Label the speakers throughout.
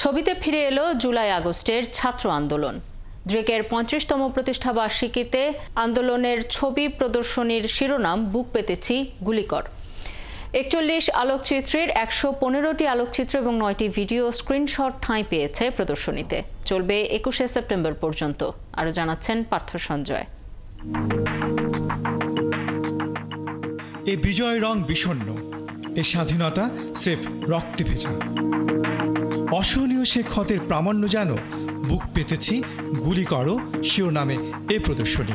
Speaker 1: ছবিতে ফিরে এলো জুলাই আগস্টের ছাত্র আন্দোলন। ড্রেকের ৫০তম প্রতিষ্ঠা বার্ষিকীতে আন্দোলনের ছবি প্রদর্শনীর শিরোনাম বুক পেতেছি গুলিকর। ৪১ আলোকচিত্রের ১১৫টি আলোকচিত্র এবং ৯টি ভিডিও স্ক্রিনশট ঠাঁই পেয়েছে প্রদর্শনীতে। চলবে ২১শে সেপ্টেম্বর পর্যন্ত। আরও জানাচ্ছেন পার্থ সঞ্জয়।
Speaker 2: এ বিজয় রং বিষণ্ণ, এ স্বাধীনতা স্রেফ রক্তে ভেজা। অসহনীয় সে ক্ষতের প্রামাণ্য যেন বুক পেতেছি গুলি করো শিরোনামে এ প্রদর্শনী।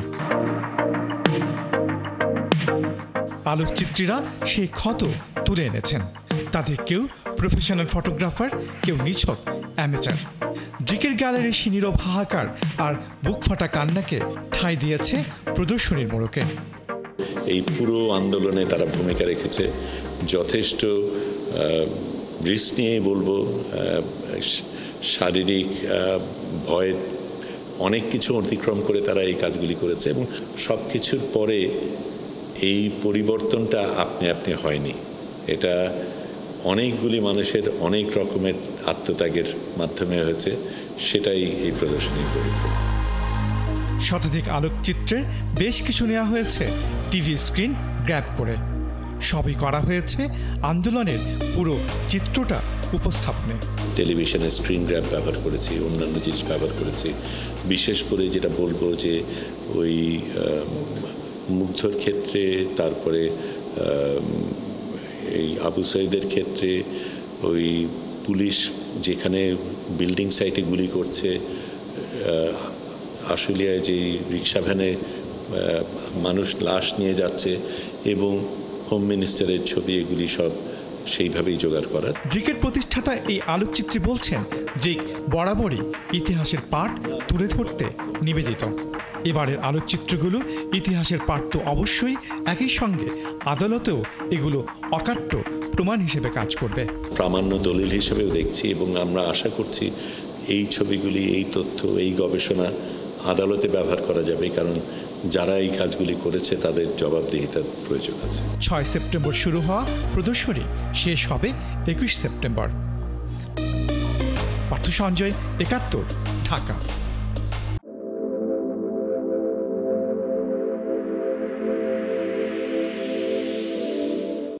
Speaker 2: আলোকচিত্রীরা সেই ক্ষত তুলে এনেছেন। তাদের কেউ প্রফেশনাল ফটোগ্রাফার, কেউ নিছক অ্যামেচার। ড্রিকের গ্যালারির সেই নীরব হাহাকার আর বুক ফাটা কান্নাকে ঠাঁই দিয়েছে প্রদর্শনীর মোড়কে।
Speaker 3: এই পুরো আন্দোলনে তারা ভূমিকা রেখেছে। যথেষ্ট রিস্ক নিয়েই বলবো, শারীরিক ভয় অনেক কিছু অতিক্রম করে তারা এই কাজগুলি করেছে এবং সব কিছুর পরে এই পরিবর্তনটা আপনি আপনি হয়নি। এটা অনেকগুলি মানুষের অনেক রকমের আত্মত্যাগের মাধ্যমে হয়েছে। সেটাই এই প্রদর্শনীর পরিপূর্ণ।
Speaker 2: শতাধিক আলোকচিত্রের বেশ কিছু নেওয়া হয়েছে টিভি স্ক্রিন গ্র্যাব করে। সবই করা হয়েছে আন্দোলনের পুরো চিত্রটা উপস্থাপনে।
Speaker 3: টেলিভিশনের স্ক্রিন গ্র্যাব ব্যবহার করেছি, অন্যান্য জিনিস ব্যবহার করেছি। বিশেষ করে যেটা বলবো যে ওই মুগ্ধর ক্ষেত্রে, তারপরে এই আবু সাইদের ক্ষেত্রে, ওই পুলিশ যেখানে বিল্ডিং সাইটে গুলি করছে, আশুলিয়ায় যে রিক্সা ভ্যানে মানুষ লাশ নিয়ে যাচ্ছে এবং হোম মিনিস্টারের ছবি, এগুলি সব সেইভাবেই জোগাড় করা।
Speaker 2: ড্রিকের প্রতিষ্ঠাতা এই আলোকচিত্রী বলছেন, ড্রিক বরাবরই ইতিহাসের পাঠ তুলে ধরতে নিবেদিত। এবারের আলোকচিত্রগুলো ইতিহাসের পাঠ তো অবশ্যই, একই সঙ্গে আদালতেও এগুলো অকাট্য প্রমাণ হিসেবে কাজ করবে।
Speaker 3: প্রামাণ্য দলিল হিসেবেও দেখছি এবং আমরা আশা করছি এই ছবিগুলি, এই তথ্য, এই গবেষণা আদালতে ব্যবহার করা যাবে, কারণ যারা এই কাজগুলি করেছে তাদের জবাবদিহিতার প্রয়োজন আছে।
Speaker 2: ৬ সেপ্টেম্বর শুরু হওয়া প্রদর্শনী শেষ হবে ২১ সেপ্টেম্বর। পার্থ সঞ্জয়, ৭১, ঢাকা।